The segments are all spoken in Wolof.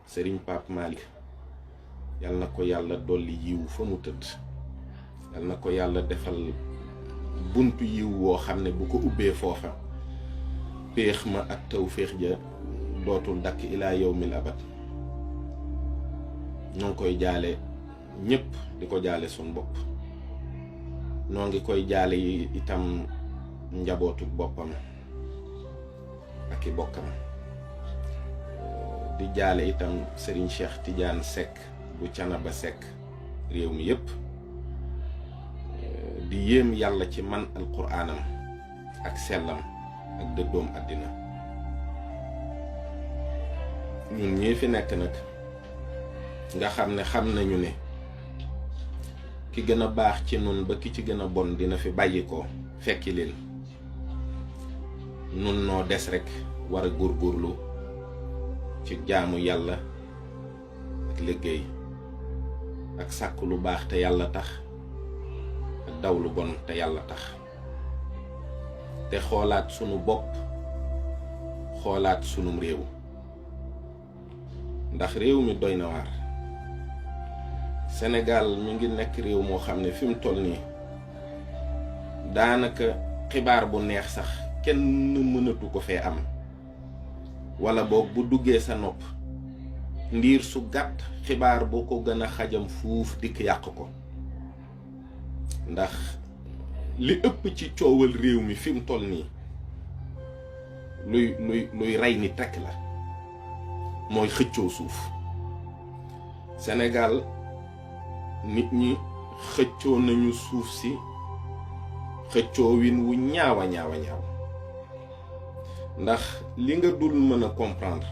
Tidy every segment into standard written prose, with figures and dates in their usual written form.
Serigne Pape Malick yal na ko yàlla dolli yiw fa mu tëdd, yal na ko yàlla defal buntu yiw woo xam ne bu ko ubbee foofa péex ma ak tawféex ja dootul dakk ilaa yawmil abad. ñoo ngi koy jaale ñépp, di ko jaale sun bopp. noo ngi koy jaale yi itam njabootu boppam ak i bokkam. di jaale itam Serigne Cheikh Tidiane Seck bu Canaba Seck réew mi yépp. di yéem yàlla ci man alquraanam ak sellam ak dëddoom àddina. ñun ñii fi nekk nag nga xam ne xam nañu ne ki gën a baax ci nun ba ki ci gën a bon dina fi bàyyi ko fekki leen. nun noo des rekk war a góorgóorlu ci jaamu yàlla ak liggéey ak sàkk lu baax te yàlla tax ak daw lu bon te yàlla tax, te xoolaat sunu bopp, xoolaat sunum réew. ndax réew mi doy na waar. Sénégal mi ngi nekk réew moo xam ne fi mu toll nii daanaka xibaar bu neex sax kenn mënatu ko fee am, wala boog bu duggee sa nopp ndiir su gàtt xibaar boo ko gën a xajam fuuf dikk yàq ko. ndax li ëpp ci coowal réew mi fi mu toll nii luy rey nit rekk la, mooy xëccoo suuf. Sénégal nit ñi xëccoo nañu suuf si xëccoo win wu ñaawa ñaawa ñaaw. ndax li nga dul mën a comprendre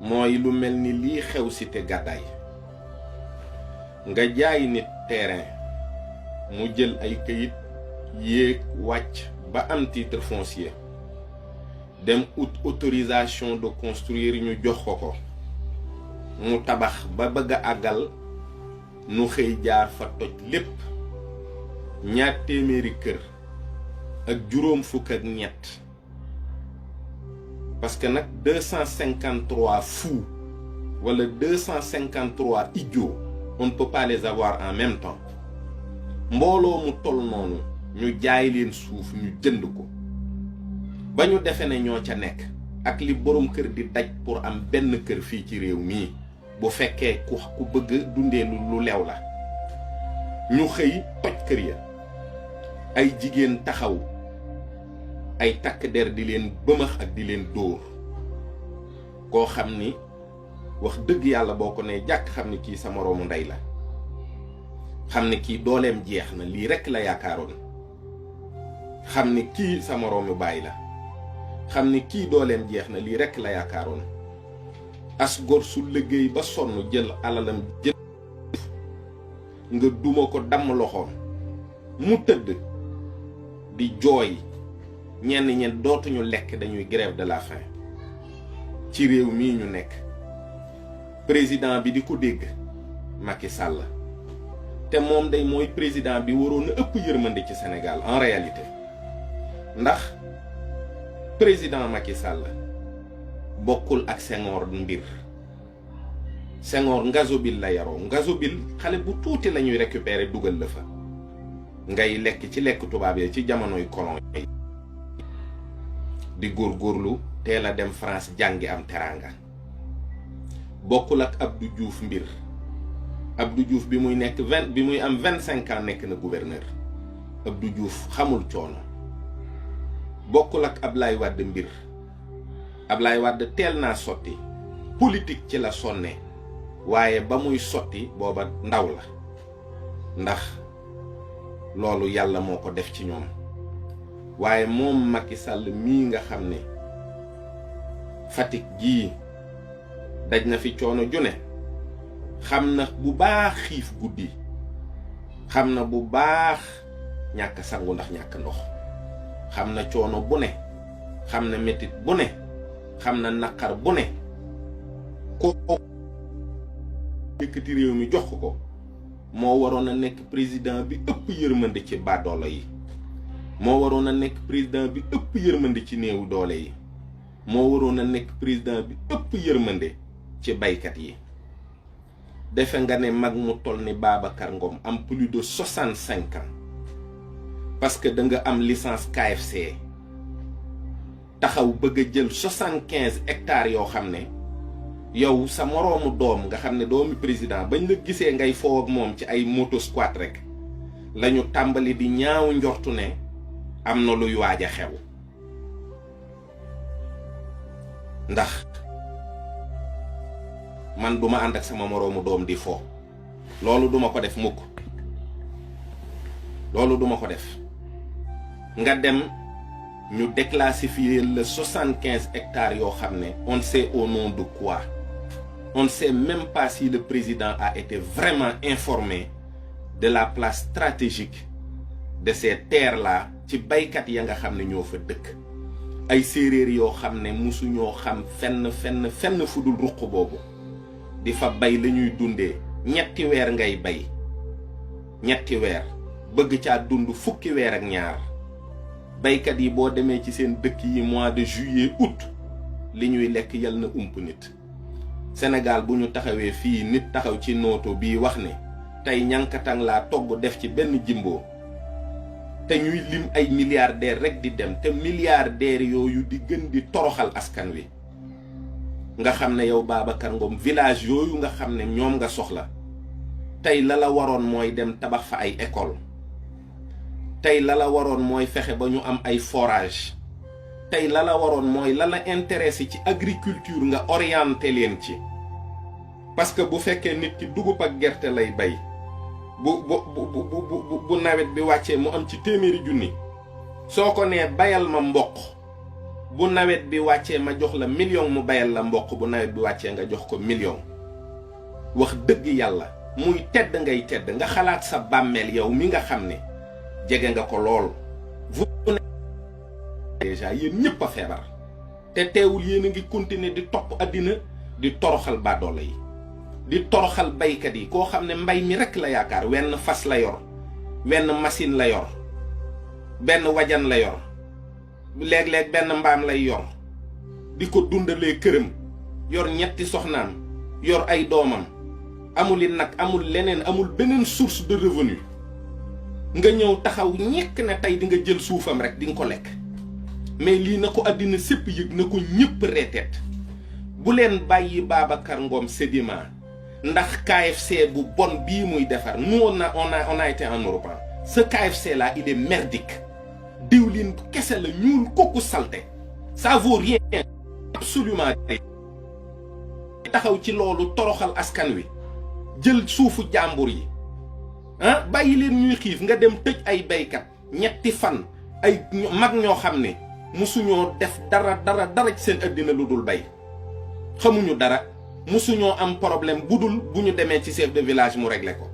mooy lu mel ni lii xew Cité Gàddaay. nga jaay nit terrain mu jël ay këyit yéeg wàcc ba am titre foncier, dem ut autorisation de construire ñu jox ko mu tabax ba bëgg a àggal, nu xëy jaar fa toj lépp. 2 téeméeri kër ak juróom fukk ak ñett, parce que nag 253 fous wala 253 idiots on ne peut pas les avoir en même temps. mbooloo mu toll noonu ñu jaay leen suuf ñu jënd ko ba ñu defe ne ñoo ca nekk ak li borom kër di daj pour am benn kër fii ci réew mii, bu fekkee ku bëgg dundee lu lew la. ñu xëy toj kër ya, ay jigéen taxaw, ay takk der di leen bëmax ak di leen dóor. koo xam ni wax dëgg yàlla boo ko ne jàkk xam ni kii sa moroomu ndey la, xam ni kii dooleem jeex na, lii rekk la yaakaaroon. xam ni kii sa moroomu baay la, xam ni kii dooleem jeex na, lii rekk la yaakaaroon. as gor su liggéey ba sonn jël alalam jël nga duma ko damm loxoom mu tëdd di jooy. ñenn dootuñu lekk, dañuy grève de la faim ci réew mii ñu nekk. président bi di ko dégg Macky Sall, te moom day mooy président bi waroon a ëpp yërmande ci Sénégal en réalité. ndax président Macky Sall bokkul ak Senghor mbir. Senghor Ngazobil la yaroo. Ngazobil xale bu tuuti la ñuy récupérer dugal la fa ngay lekk ci lekk tubaab yi ci jamonoy colon yi, di góorgóorlu teel a dem France jàngi am teraanga. bokkul ak Abdou Diouf mbir. Abdou Diouf bi muy am 25 ans nekk na gouverneur. Abdou Diouf xamul coono. bokkul ak Ablaye Wade mbir. Ablaye Wade teel naa sotti, politique ci la sonne, waaye ba muy sotti booba ndaw la. ndax loolu yàlla moo ko def ci ñoom. waaye moom Macky Sall mii nga xam ne Fatick gii daj na fi coono june, xam na bu baax xiif guddi, xam na bu baax ñàkk sangu ndax ñàkk ndox, xam na coono bu ne, xam na metit bu ne, xam na naqar bu ne. ko yëkkati réew mi jox ko moo waroon a nekk président bi ëpp yërmande ci baadoolo yi, moo waroon a nekk président bi ëpp yërmande ci néewu doole yi, moo waroon a nekk président bi ëpp yërmande ci baykat yi defe nga ne mag mu toll ni Babacar Ngom am plus de 65 ans parce que da nga am licence KFC taxaw bëgg a jël 75 hectares yoo xam ne yow sa moroomu doom nga xam ne doomi président bañ la gisee ngay foo ak moom ci ay moto squat rek lañu tàmbali di ñaaw njortu ne am na luy waaj a xew ndax man duma ànd ak sama moroomu doom di fo loolu duma ko def mukk loolu duma ko def nga dem ñu déclassifier le 75 hectares yoo xam ne on sait au nom de quoi on ne sait même pas si le président a été vraiment informé de la place stratégique de ces terres-là ci baykat ya nga xam ne ñoo fa dëkk ay séeréer yoo xam ne musuñoo xam fenn fu dul ruq boobu di fa bay la ñuy dundee ñetti weer ngay bay ñetti weer bëgg caa dund fukki weer ak ñaar baykat yi boo demee ci seen dëkk yi mois de juillet août li ñuy lekk yal na ump nit Sénégal bu ñu taxawee fii nit taxaw ci nooto bii wax ne tey ñankatang laa togg def ci benn jimboo te ñuy lim ay milliardaires rek di dem te milliardaires yooyu di gën di toroxal askan wi nga xam ne yow Babacar Ngom village yooyu nga xam ne ñoom nga soxla tey la la waroon mooy dem tabax fa ay école tey la la waroon mooy fexe ba ñu am ay forage tey la la waroon mooy la la intéressé ci agriculture nga orienté leen ci parce que bu fekkee nit ki dugub ak gerte lay bay bu nawet bi wàccee mu am ci téeméeri junni soo ko nee bayal ma mboq bu nawet bi wàccee ma jox la million mu bayal la mboq bu nawet bi wàccee nga jox ko million wax dëgg yàlla muy tedd ngay tedd nga xalaat sa bàmmeel yow mi nga xam ne jege nga ko lool déjà yéen ñëpp a feebar te teewul yéen a ngi continuer di topp àddina di toroxal baadoolo yi di toroxal baykat yi koo xam ne mbay mi rekk la yaakaar wenn fas la yor wenn machine la yor benn wajan la yor léeg-léeg benn mbaam lay yor di ko dundalee këram yor ñetti soxnaam yor ay doomam amul it nag amul leneen amul beneen source de revenu nga ñëw taxaw ñekk ne tey di nga jël suufam rek di nga ko lekk mais lii na ko àddina sépp yëg na ko ñëpp reeteet bu leen bàyyi Babacar Ngom Sedima ndax KFC bu bon bii muy defar nous on a été en Europe. Ce KFC là il est merdique diwlin kese la ñuul kooku salte ça vaut rien absolument taxaw ci loolu toroxal askan wi jël suufu jàmbur yi ah bàyyi leen ñuy xiif nga dem tëj ay baykat ñetti fan ay mag ñoo xam ne musuñoo def dara ci seen àddina lu dul bay xamuñu dara musuñoo am problème bu dul bu ñu demee ci chef de village mu réglé ko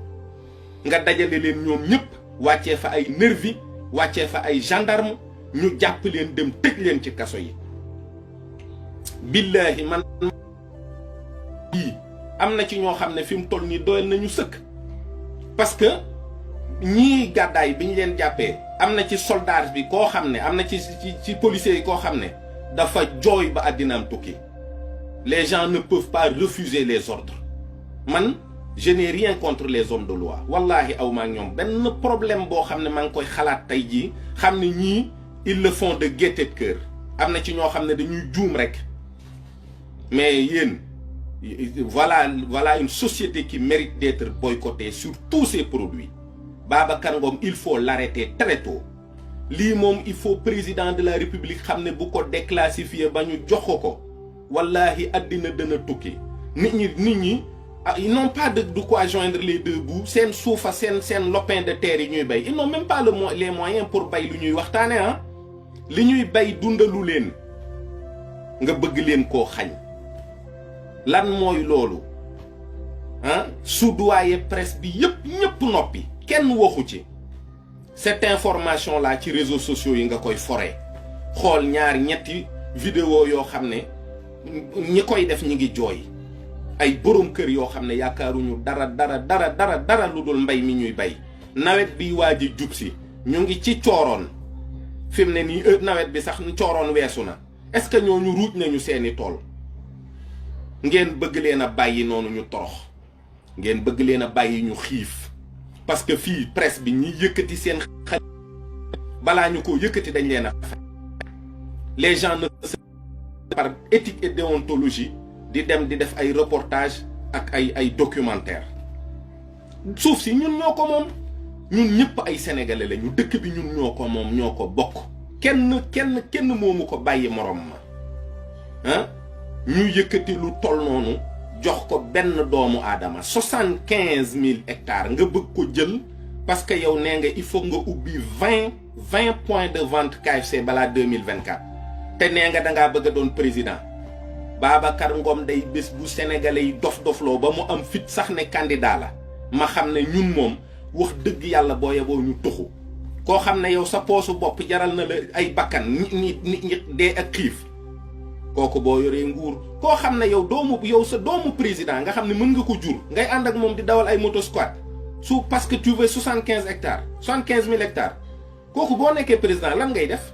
nga dajale leen ñoom ñëpp wàccee fa ay nervi wàccee fa ay gendarme ñu jàpp leen dem tëj leen ci kaso yi billaahi man yii am na ci ñoo xam ne fi mu toll nii doyal nañu sëkk parce que ñii gàddaay bi ñu leen jàppee am na ci soldat bi koo xam ne am na ci policiers yi koo xam ne dafa jooy ba àddinaam tukki les gens ne peuvent pas refuser les ordres man je n'ai rien contre les hommes de loi wallahi aw maa ñoom benn problème boo xam ne maa ngi koy xalaat tey jii xam ne ñii ils le font de gaieté de cœur am na ci ñoo xam ne dañuy juum rek mais yéen voilà une société qui mérite d'être boycottée sur tous ses produits Babacar Ngom il faut l'arrêter très tôt lii moom il faut président de la république xam ne bu ko déclassifier ba ñu jox ko wallahi àddina dana tukki nit ñi ils n'ont pas de quoi joindre les deux bouts seen suufa seen lopin de terre yi ñuy bay ils n'ont même pas les moyens pour bay lu ñuy waxtaane ah li ñuy bay dundalu leen nga bëgg leen koo xañ lan mooy loolu ah soudoyer presse bi yëpp ñëpp noppi kenn waxu ci cette information là ci réseaux sociaux yi nga koy foree xool ñaar ñetti vidéo yoo xam ne ñi koy def ñi ngi jooy ay borom kër yoo xam ne yaakaaruñu dara lu dul mbay mi ñuy bay nawet bi waa ji jub si ñu ngi ci cooroon fi mu ne nii nawet bi sax cooroon weesu na est-ce que ñooñu ruuj nañu seeni tool ngeen bëgg leen a bàyyi noonu ñu torox ngeen bëgg leen a bàyyi ñu xiif parce que fii presse bi ñi yëkkati seen xel balaa ñu ko yëkkati dañ leen a fay les gens ne par éthique et déontologie di dem di def ay reportage ak ay documentaire suuf si ñun ñoo ko moom ñun ñëpp ay sénégalais la ñu dëkk bi ñun ñoo ko moom ñoo ko bokk kenn moomu ko bàyyi morom ma ah ñu yëkkati lu toll noonu jox ko benn doomu aadama 75 000 hectares nga bëgg ko jël parce que yow nee nga il faut nga ubbi 20 points de vente KFC balaa 2024 te nee nga dangaa bëgg a doon président Babacar Ngom day bés bu sénégalais yi dof-dofloo ba mu am fit sax ne candidat la ma xam ne ñun moom wax dëgg yàlla boo yeboo ñu tuxu koo xam ne yow sa poosu bopp jaral na la ay bakkan nit ñi dee ak xiif kooku boo yoree nguur koo xam ne yow sa doomu président nga xam ne mën nga ko jur ngay ànd ak moom di dawal ay moto squat parce que tu veux 75 hectares 75 000 hectares kooku boo nekkee président lan ngay def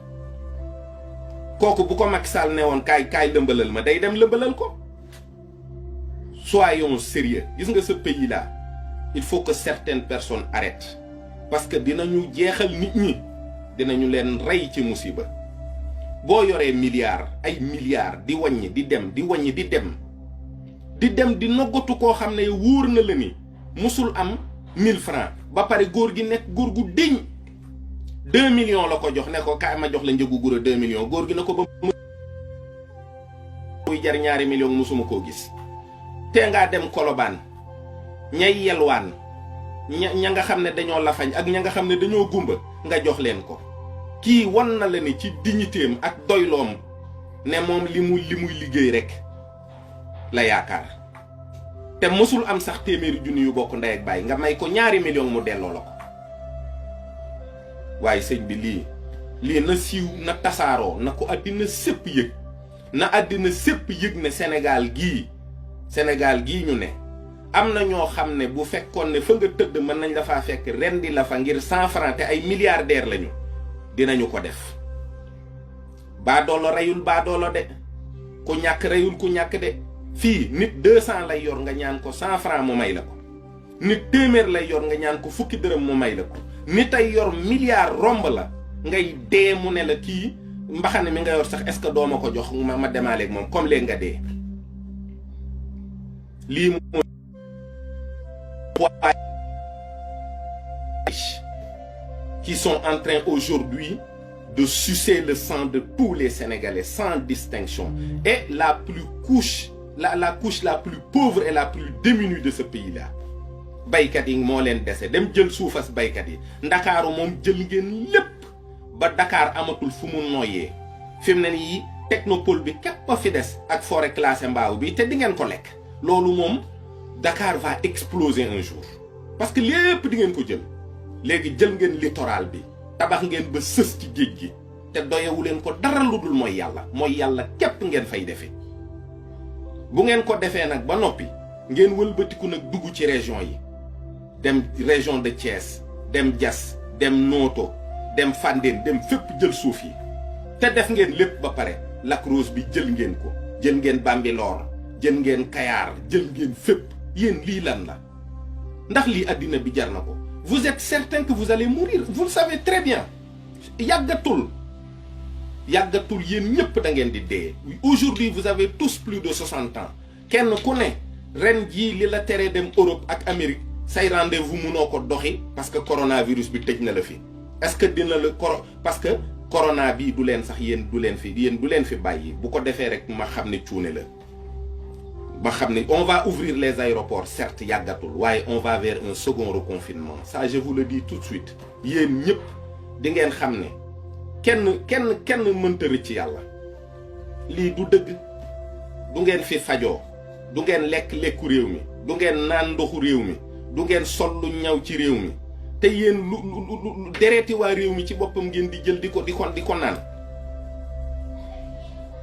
kooku bu ko Macky Sall ne woon kaay lëmbalal ma day dem lëmbalal ko. Soyons sérieux gis nga ce pays là il faut que certaines personnes arrêtent parce que dinañu jeexal nit ñi dinañu leen rey ci musiba. boo yoree ay milliards di wàññi di dem di wàññi di dem di noggatu koo xam ne wóor na la ni musul am 1000 francs ba pare góor gi nekk góor gu déñ 2 millions la ko jox ne ko kaay ma jox la njëgu gura 2 millions góor gi na ko ba muy jar 2 millions musuma koo gis te ngaa dem Kolobaan ñay yelwaan ña nga xam ne dañoo lafañ ak ña nga xam ne dañoo gumba nga jox leen ko kii wan na la ni ci dignitéem ak doyloom ne moom li muy liggéey rek la yaakaar te mësul am sax téeméeri junni yu bokk ndey ak baay nga may ko 2 millions mu delloo la ko waaye sëñ bi lii na siiw na tasaaroo na ko àddina sépp yëg na àddina sépp yëg ne Sénégal gii ñu ne am na ñoo xam ne bu fekkoon ne fa nga tëdd mën nañ la faa fekk rendi la fa ngir 100 francs te ay milliardaires lañu dinañu ko def baadoolo reyul baadoolo de ku ñàkk reyul ku ñàkk de fii nit 200 lay yor nga ñaan ko 100 francs mu may la ko nit 100 lay yor nga ñaan ko fukki dërëm mu may la ko nit ay yor milliard romb la ngay dee mu ne la kii mbaxane mi nga yor sax est-ce que doo ma ko jox ma demaaleeg moom comme léegi nga dee lii mooy qui sont en train aujourd'hui de sucer le sang de tous les Sénégalais sans distinction et la couche la plus pauvre et la plus démunie de ce pays-là baykat yi moo leen dese dem jël suufas baykat yi ndakaaru moom jël ngeen lépp ba Dakar amatul fu mu noyyee fi mu ne nii technopole bi képp a fi des ak forêt classée mbaaw bi te di ngeen ko lekk loolu moom Dakar va exploser un jour parce que lépp di ngeen ko jël léegi jël ngeen littoral bi tabax ngeen ba sës ci géej gi te doyewu leen ko dara lu dul mooy yàlla képp ngeen fay defee bu ngeen ko defee nag ba noppi ngeen wëlbatiku nag dugg ci région yi dem région de Thiès dem Diass dem Noto dem Fandène dem fépp jël suuf yi te def ngeen lépp ba pare Lac Rose bi jël ngeen ko jël ngeen Bambilor jël ngeen Kayar jël ngeen fépp yéen lii lan la ndax lii àddina bi jar na ko. Vous êtes certain que vous allez mourir vous le savez très bien yàggatul yéen ñëpp da ngeen di dee aujourd'hui vous avez tous plus de 60 ans kenn ku ne ren jii li la teree dem Europe ak Amérique say rendez-vous munoo ko doxi parce que coronavirus bi tëj na la fi est-ce que dina la parce que corona bi du leen sax yéen du leen fi bàyyi bu ko defee rek ma xam ne cuune la ba xam ne on va ouvrir les aéroports certes yàggatul waaye on va vers un second reconfinement ça je vous le dis tout de suite yéen ñëpp di ngeen xam ne kenn mënta rëcc yàlla lii du dëgg du ngeen fi fajoo du ngeen lekku réew mi du ngeen naan ndoxu réew mi du ngeen sol lu ñaw ci réew mi te yéen lu dereeti waa réew mi ci boppam ngeen di jël di ko naan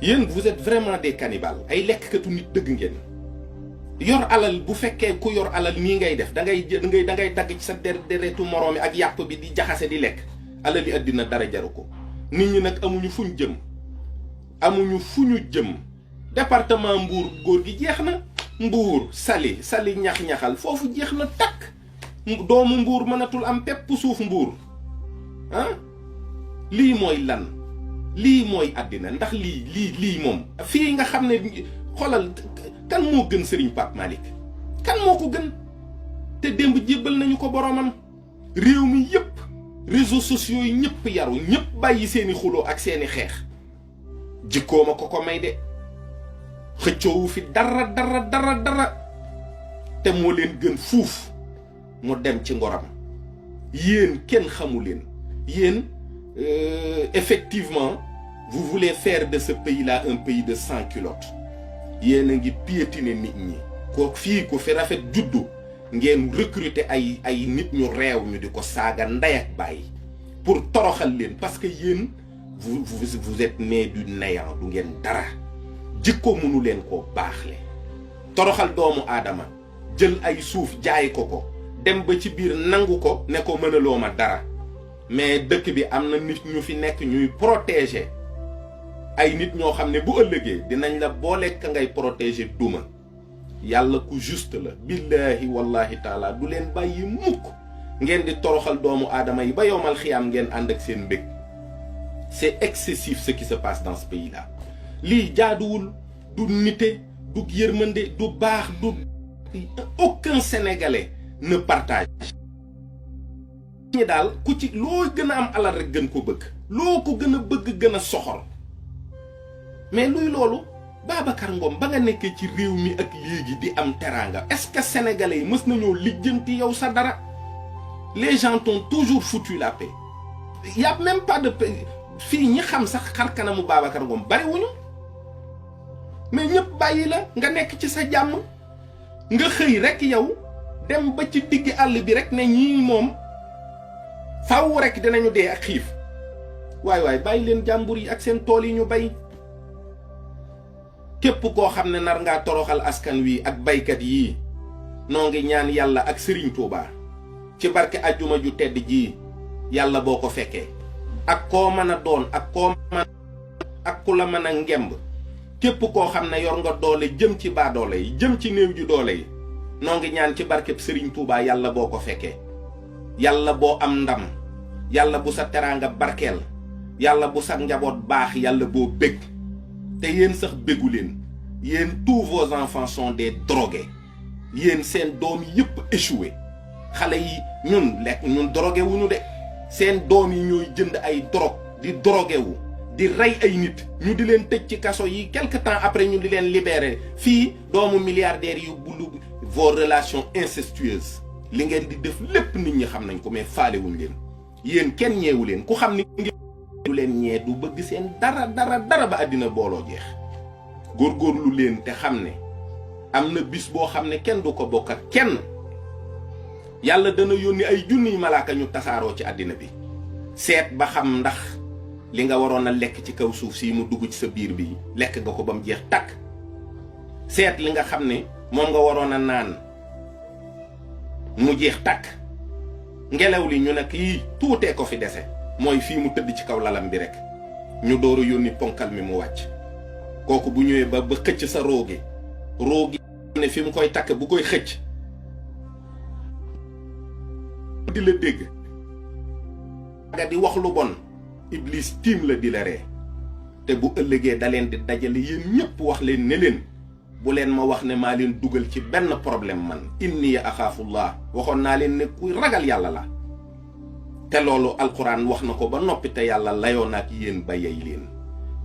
yéen vous êtes vraiment des cannibales ay lekkkatu nit dëgg ngeen yor alal bu fekkee ku yor alal nii ngay def da ngay dagg ci sa deretu moroomi ak yàpp bi di jaxase di lekk alal yi àddina dara jaru ko nit ñi nag amuñu fu ñu jëm département Mbour góor gi jeex na Mbour Saly ñax-ñaxal foofu jeex na takk doomu Mbour mënatul am pepp suuf Mbour ah lii mooy lan lii mooy àddina ndax lii moom fii nga xam ne xoolal kan moo gën Serigne Pape Malick kan moo ko gën te démb jébbal nañu ko boromam réew mi yëpp réseaux sociaux yi ñëpp yaru ñëpp bàyyi seeni xuloo ak seeni xeex jikkooma ko may de xëccoowu fi dara te moo leen gën fuuf mu dem ci ngoram yéen kenn xamu leen yéen effectivement vous voulez faire de ce pays-là un pays de sans culottes yéen a ngi piétiner nit ñi ko fii ko fi rafet juddu ngeen recruter ay nit ñu réew ñu di ko saaga ndey ak bàyyi pour toroxal leen parce que yéen vous êtes né du néant du ngeen dara jikko mënu leen koo baaxle toroxal doomu aadama jël ay suuf jaay ko dem ba ci biir nangu ko ne ko mënaloo ma dara mais dëkk bi am na nit ñu fi nekk ñuy protéger ay nit ñoo xam ne bu ëllëgee dinañ la boole ka ngay protéger duma yàlla ku juste la billahi wallahi taala du leen bàyyi mukk ngeen di toroxal doomu aadama yi ba yowmal xiyaam ngeen ànd ak seen mbég c'est excessif ce qui se passe dans ce pays-là lii jaaduwul du nite du yërmande du baax du aucun sénégalais ne partage ñi daal ku ci loo gën a am alal rek gën ko bëgg loo ko gën a bëgg gën a soxor mais luy loolu Babacar Ngom ba nga nekkee ci réew mi ak léegi di am teraanga est-ce que sénégalais yi mës nañoo lijjanti yow sa dara les gens t'ont toujours foutu la paix y a même pas de paix fii ñi xam sax xar kanamu Babacar Ngom bari wuñu mais ñëpp bàyyi la nga nekk ci sa jàmm nga xëy rek yow dem ba ci digg àll bi rek ne ñii moom faaw rek dinañu dee ak xiif waay bàyyi leen jàmbur yi ak seen tool yi ñu bay képp koo xam ne nar ngaa toroxal askan wi ak baykat yii noo ngi ñaan yàlla ak Serigne Touba ci barke ajjuma ju tedd ji yàlla boo ko fekkee ak koo mën a doon ak koo mën ak ku la mën a ngemb képp koo xam ne yor nga doole jëm ci baadoole yi jëm ci néew ju doole yi noo ngi ñaan ci barkeb Serigne Touba yàlla boo ko fekkee yàlla boo am ndam yàlla bu sa teraanga barkeel yàlla bu sa njaboot baax yàlla boo bég te yéen sax bégu leen yéen tous vos enfants sont des drogués yéen seen doom yëpp échoué xale yi ñun drogué wuñu de seen doom yi ñooy jënd ay drogue di drogué wu di rey ay nit ñu di leen tëj ci kaso yi quelque temps après ñu di leen libéré fii doomu milliardaires yu bulu vos relations incestueuses li ngeen di def lépp nit ñi xam nañ ko mais faalewuñ leen yéen kenn ñeewu leen ku xam ni du leen ñee du bëgg seen dara ba àddina booloo jeex góorgóorlu leen te xam ne am na bis boo xam ne kenn du ko bokk ak kenn yàlla dana yónni ay junniy malaaka ñu tasaaroo ci àddina bi seet ba xam ndax li nga waroon a lekk ci kaw suuf si mu dugg ci sa biir bi lekk nga ko ba mu jeex takk seet li nga xam ne moom nga waroon a naan mu jeex takk ngelaw li ñu nekk yii tuutee ko fi dese mooy fii mu tëdd ci kaw lalam bi rek ñu door a yónni ponkal mi mu wàcc kooku bu ñëwee ba xëcc sa roogi ne fi mu koy takk bu koy xëcc di la dégg nga di wax lu bon iblis tiim la di la ree te bu ëllëgee da leen di dajale yéen ñëpp wax leen ne leen bu leen ma wax ne maa leen dugal ci benn problème man inni axaafullah waxoon naa leen ne kuy ragal yàlla la te loolu alquran wax na ko ba noppi te yàlla layoo na ak yéen ba yey leen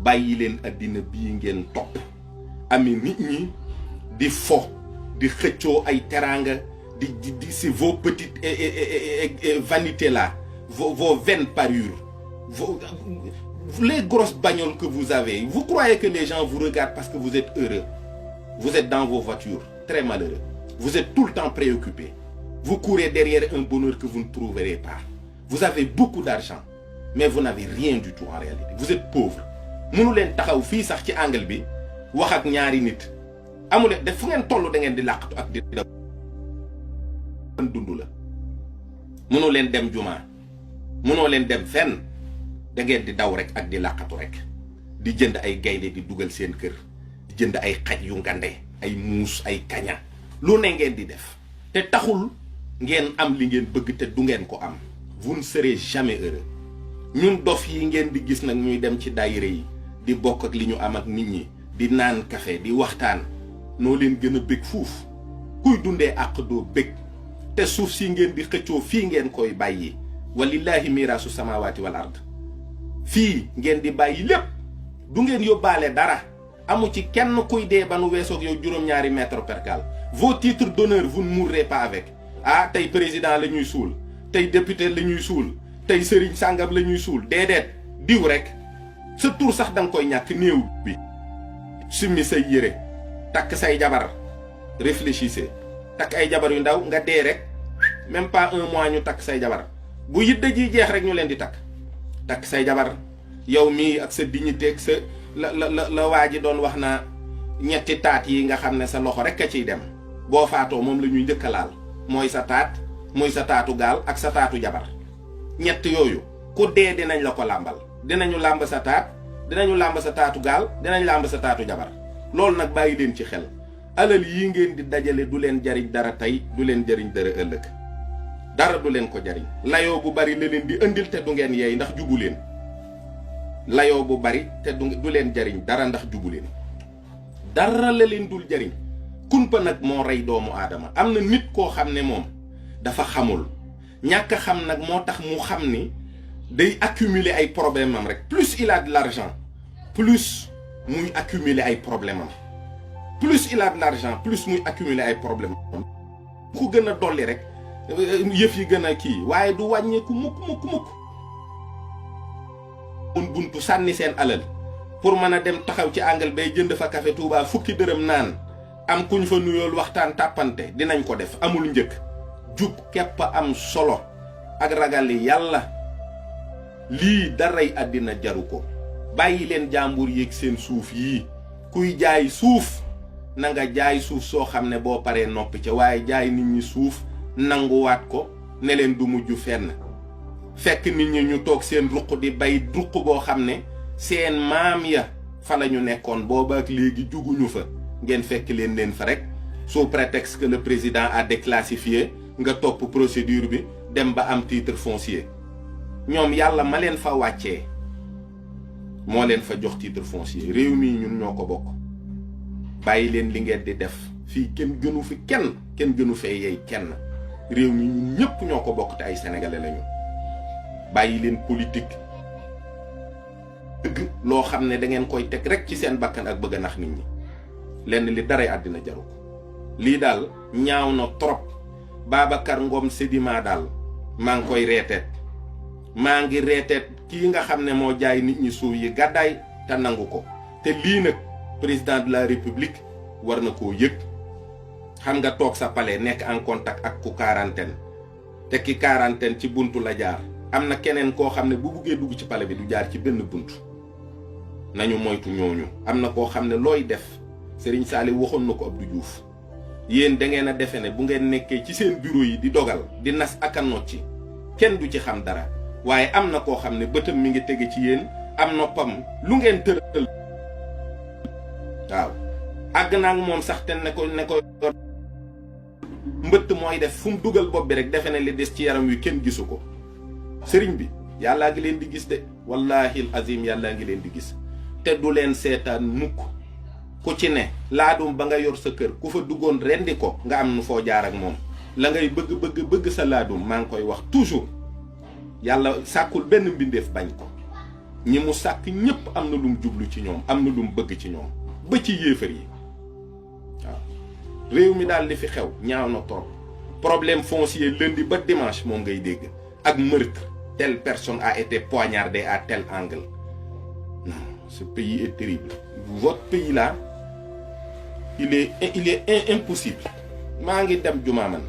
bàyyi leen addina bii ngeen topp ami nit ñi di fo di xëccoo ay teraanga di si vos petites vanités là vos vaines parures les grosses bagnoles que vous avez vous croyez que les gens vous regardent parce que vous êtes heureux vous êtes dans vos voitures très malheureux vous êtes tout le temps préoccupés vous courez derrière un bonheur que vous ne trouverez pas vous avez beaucoup d'argent mais vous n'avez rien du tout en réalité vous êtes pauvre mënu leen taxaw fii sax ci angle bi wax ak ñaari nit amuleen def fu ngeen toll da ngeen di làqatu ak di daw dund la mënoo leen dem jumaa mënoo leen dem fenn da ngeen di daw rek ak di làqatu rek di jënd ay gaynde di dugal seen kër jënd ay xaj yu ngande ay muus ay kaña lu ne ngeen di def te taxul ngeen am li ngeen bëgg te du ngeen ko am. vous ne serez jamais heureux. ñun dof yi ngeen di gis nag ñuy dem ci daayira yi di bokk ak li ñu am ak nit ñi di naan café di waxtaan noo leen gën a bég fuuf kuy dundee àq doo bég te suuf si ngeen di xëccoo fii ngeen koy bàyyi walillahi miraasu samawati wal ard fii ngeen di bàyyi lépp du ngeen yóbbaale dara amu ci kenn kuy dee ba nu weesoog yow juróom-ñaari mètre percal vos titres d'honneur vous ne mourrez pas avec ah tey président la ñuy suul tey député la ñuy suul tey sëriñ sàngam la ñuy suul déedéet diw rek sa tur sax da nga koy ñàkk néew bi summi say yére takk say jabar réfléchissez takk ay jabar yu ndaw nga dee rek même pas 1 mois ñu takk say jabar bu yidda ji jeex rek ñu leen di takk say jabar yow mii ak sa dignité ak sa la waa ji doon wax na ñetti taat yi nga xam ne sa loxo rek a ciy dem boo faatoo moom la ñuy njëkk a laal mooy sa taat muy sa taatu gaal ak sa taatu jabar ñett yooyu ku dee dinañ la ko làmbal dinañu làmb sa taat dinañu làmb sa taatu gaal dinañ làmb sa taatu jabar loolu nag bàyyi leen ci xel alal yi ngeen di dajale du leen jariñ dara tey du leen jariñ dara ëllëg dara du leen ko jariñ layoo bu bari la leen di indil te du ngeen yeey ndax jubu leen layoo bu bari te du leen jariñ dara ndax jubu leen dara la leen dul jariñ kumpa nag moo rey doomu aadama am na nit koo xam ne moom dafa xamul ñàkk xam nag moo tax mu xam ni day accumuler ay problème am rek plus il a de l'argent plus muy accumuler ay problème am plus il a de l'argent plus muy accumuler ay problème am ku gën a dolli rek yëf yi gën a kii waaye du wàññeeku mukk mun buntu sànni seen alal pour mën a dem taxaw ci àngal bay jënd fa café Touba fukki dërëm naan am kuñ fa nuyool waxtaan tàppante dinañ ko def amul njëkk jub képp am solo ak ragal yàlla lii daray àddina jaru ko bàyyi leen jàmbur yéeg seen suuf yii kuy jaay suuf na nga jaay suuf soo xam ne boo paree noppi ca waaye jaay nit ñi suuf nanguwaat ko ne leen du mujj fenn fekk nit ñi ñu toog seen ruq di bay ruq boo xam ne seen maam ya fa la ñu nekkoon booba ak léegi juguñu fa ngeen fekk leen fa rek sous prétexte que le président a déclassifié nga topp procédure bi dem ba am titre foncier ñoom yàlla ma leen fa wàccee moo leen fa jox titre foncier réew mi ñun ñoo ko bokk bàyyi leen li ngeen di def fii kenn gënu fi kenn gënu fee yey kenn réew mi ñun ñëpp ñoo ko bokk te ay sénégalais lañu bàyyi leen politique dëgg loo xam ne da ngeen koy teg rek ci seen bakkan ak bëgg a nax nit ñi lenn li daray àddina jaru ko lii daal ñaaw na trop Babacar Ngom Sedima daal maa ngi koy reeteet maa ngi reeteet kii nga xam ne moo jaay nit ñi suuf yi gàddaay te nangu ko te lii nag président de la république war na koo yëg xam nga toog sa palais nekk en contact ak ku quarantaine te ki quarantaine ci buntu la jaar am na keneen koo xam ne bu buggee dugg ci palais bi du jaar ci benn buntu nañu moytu ñooñu am na koo xam ne looy def Serigne Saliou waxoon na ko Abdou Diouf yéen da ngeen a defe ne bu ngeen nekkee ci seen bureau yi di dogal di nas ak a nocci kenn du ci xam dara waaye am na koo xam ne bëtam mi ngi tege ci yéen am noppam lu ngeen tëral waaw àgg naa ak moom sax te ne ko mbëtt mooy def fu mu dugal bopp bi rek defe ne li des ci yaram wi kenn gisu ko sëriñ bi yàllaa ngi leen di gis de wallahi azim yàllaa ngi leen di gis te du leen seetaan mukk ku ci ne laadum ba nga yor sa kër ku fa duggoon rendi ko nga am nu foo jaar ak moom la ngay bëgg sa laadum maa ngi koy wax toujours yàlla sàkkul benn mbindeef bañ ko ñi mu sàkk ñépp am na lum jublu ci ñoom am na lum bëgg ci ñoom ba ci yéefar yi waaw réew mi daal li fi xew ñaaw na trop problème foncier lundi ba dimanche moom ngay dégg ak meurtre telle personne a été poignardée à tel angle non ce pays est terrible votre pays là il est impossible maa ngi dem jumaa man